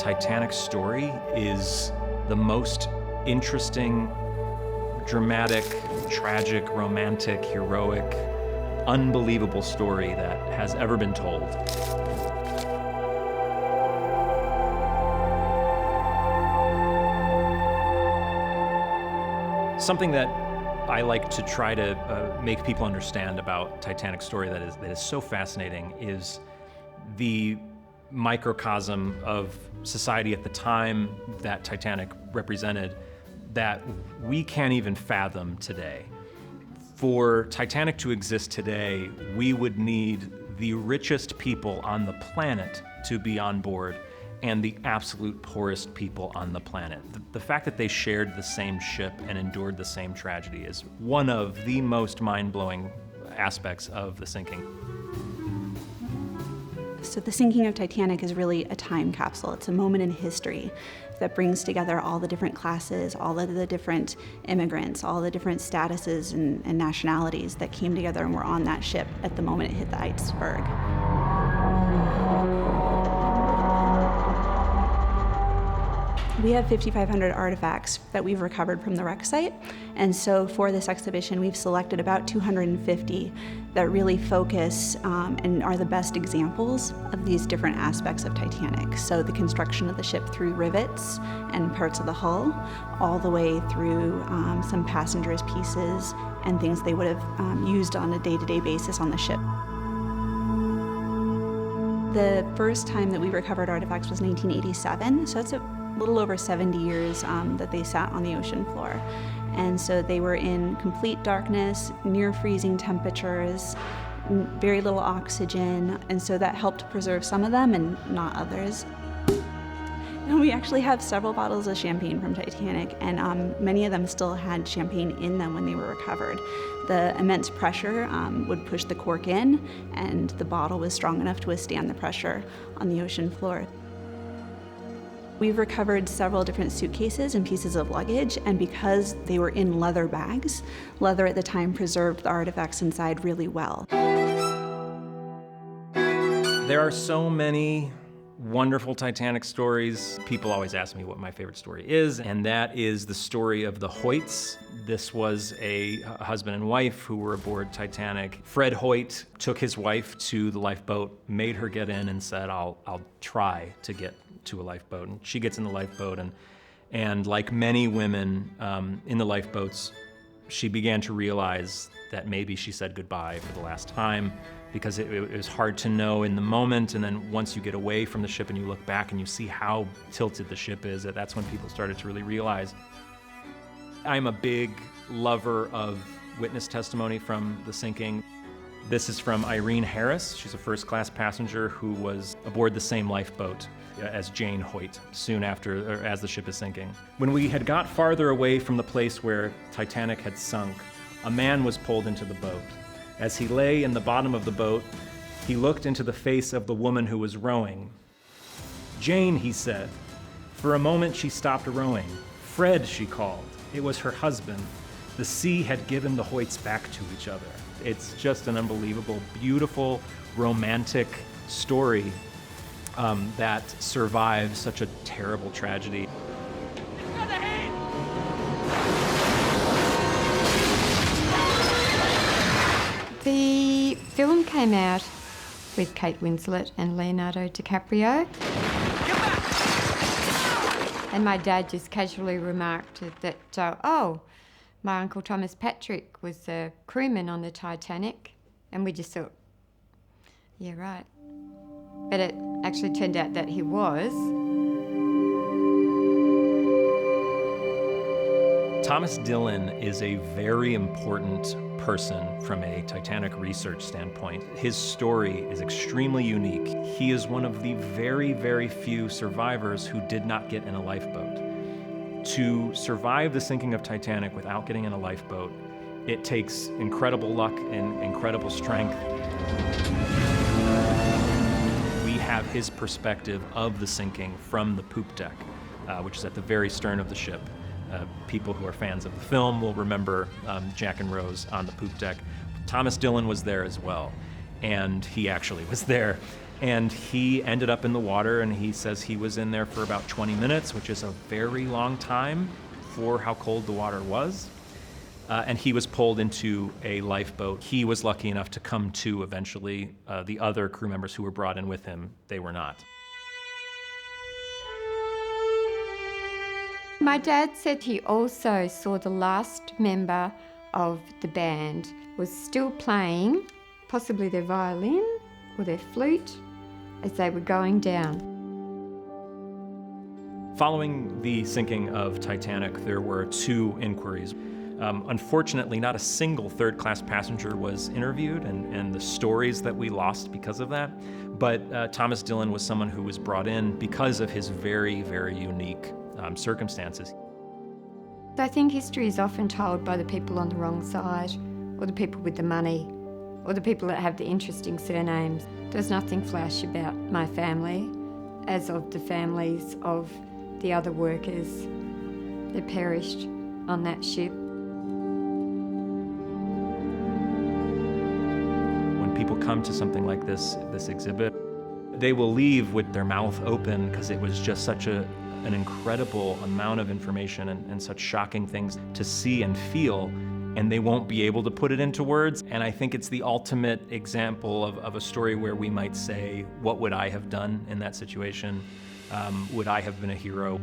Titanic story is the most interesting, dramatic, tragic, romantic, heroic, unbelievable story that has ever been told. Something that I like to try to make people understand about Titanic's story that is so fascinating is the microcosm of society at the time that Titanic represented that we can't even fathom today. For Titanic to exist today, we would need the richest people on the planet to be on board and the absolute poorest people on the planet. The fact that they shared the same ship and endured the same tragedy is one of the most mind-blowing aspects of the sinking. So the sinking of Titanic is really a time capsule. It's a moment in history that brings together all the different classes, all of the different immigrants, all the different statuses and nationalities that came together and were on that ship at the moment it hit the iceberg. We have 5,500 artifacts that we've recovered from the wreck site, and so for this exhibition we've selected about 250 that really focus and are the best examples of these different aspects of Titanic. So the construction of the ship through rivets and parts of the hull, all the way through some passengers' pieces and things they would have used on a day-to-day basis on the ship. The first time that we recovered artifacts was 1987, so it's a little over 70 years that they sat on the ocean floor. And so they were in complete darkness, near freezing temperatures, very little oxygen, and so that helped preserve some of them and not others. And we actually have several bottles of champagne from Titanic, and many of them still had champagne in them when they were recovered. The immense pressure would push the cork in, and the bottle was strong enough to withstand the pressure on the ocean floor. We've recovered several different suitcases and pieces of luggage, and because they were in leather bags, leather at the time preserved the artifacts inside really well. There are so many wonderful Titanic stories. People always ask me what my favorite story is, and that is the story of the Hoists. This was a husband and wife who were aboard Titanic. Fred Hoyt took his wife to the lifeboat, made her get in, and said, I'll try to get to a lifeboat. And she gets in the lifeboat, and like many women in the lifeboats, she began to realize that maybe she said goodbye for the last time, because it was hard to know in the moment, and then once you get away from the ship and you look back and you see how tilted the ship is, that's when people started to really realize. I'm a big lover of witness testimony from the sinking. This is from Irene Harris. She's a first-class passenger who was aboard the same lifeboat as Jane Hoyt soon after, or as the ship is sinking. When we had got farther away from the place where Titanic had sunk, a man was pulled into the boat. As he lay in the bottom of the boat, he looked into the face of the woman who was rowing. "Jane," he said. For a moment she stopped rowing. "Fred," she called. It was her husband. The sea had given the Hoyts back to each other. It's just an unbelievable, beautiful, romantic story that survives such a terrible tragedy. The film came out with Kate Winslet and Leonardo DiCaprio. And my dad just casually remarked that, oh, my Uncle Thomas Patrick was a crewman on the Titanic. And we just thought, yeah, right. But it actually turned out that he was. Thomas Dillon is a very important person from a Titanic research standpoint. His story is extremely unique. He is one of the very, very few survivors who did not get in a lifeboat. To survive the sinking of Titanic without getting in a lifeboat, it takes incredible luck and incredible strength. We have his perspective of the sinking from the poop deck, which is at the very stern of the ship. People who are fans of the film will remember Jack and Rose on the poop deck. Thomas Dillon was there as well, and he actually was there. And he ended up in the water, and he says he was in there for about 20 minutes, which is a very long time for how cold the water was. And he was pulled into a lifeboat. He was lucky enough to come to eventually. The other crew members who were brought in with him, they were not. My dad said he also saw the last member of the band was still playing, possibly their violin or their flute, as they were going down. Following the sinking of Titanic, there were 2 inquiries. Unfortunately, not a single third-class passenger was interviewed, and the stories that we lost because of that. But Thomas Dillon was someone who was brought in because of his very, very unique circumstances. I think history is often told by the people on the wrong side, or the people with the money, or the people that have the interesting surnames. There's nothing flash about my family, as of the families of the other workers that perished on that ship. When people come to something like this exhibit, they will leave with their mouth open because it was just such an incredible amount of information and such shocking things to see and feel, and they won't be able to put it into words. And I think it's the ultimate example of a story where we might say, what would I have done in that situation? Would I have been a hero?